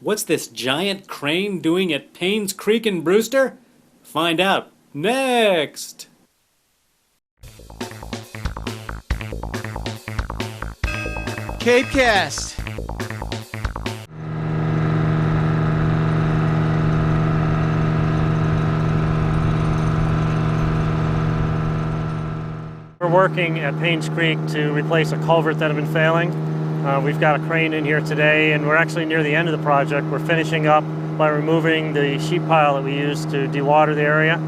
What's this giant crane doing at Paynes Creek in Brewster? Find out next! CapeCast. We're working at Paynes Creek to replace a culvert that had been failing. We've got a crane in here today, and we're actually near the end of the project. We're finishing up by removing the sheet pile that we use to dewater the area.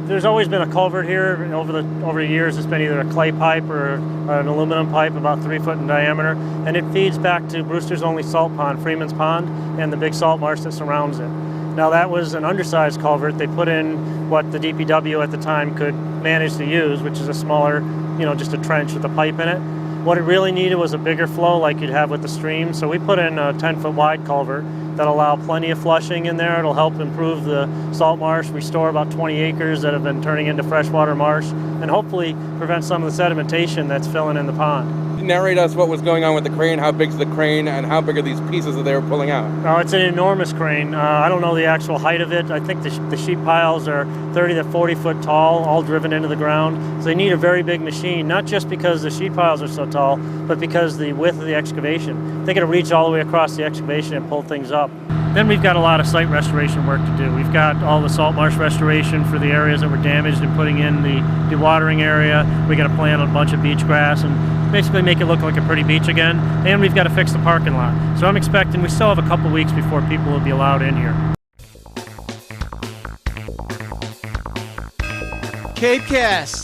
There's always been a culvert here. Over the years, it's been either a clay pipe or an aluminum pipe about 3 foot in diameter, and it feeds back to Brewster's only salt pond, Freeman's Pond, and the big salt marsh that surrounds it. Now, that was an undersized culvert. They put in what the DPW at the time could manage to use, which is a smaller, just a trench with a pipe in it. What it really needed was a bigger flow like you'd have with the stream, so we put in a 10-foot wide culvert that'll allow plenty of flushing in there. It'll help improve the salt marsh, restore about 20 acres that have been turning into freshwater marsh, and hopefully prevent some of the sedimentation that's filling in the pond. Narrate us what was going on with the crane, how big's the crane, and how big are these pieces that they were pulling out? Oh, it's an enormous crane. I don't know the actual height of it. I think the sheet piles are 30 to 40 foot tall, all driven into the ground. So they need a very big machine, not just because the sheet piles are so tall, but because the width of the excavation. They got to reach all the way across the excavation and pull things up. Then we've got a lot of site restoration work to do. We've got all the salt marsh restoration for the areas that were damaged and putting in the dewatering area. We got to plant a bunch of beach grass and basically make it look like a pretty beach again. And we've got to fix the parking lot. So I'm expecting we still have a couple weeks before people will be allowed in here. CapeCast.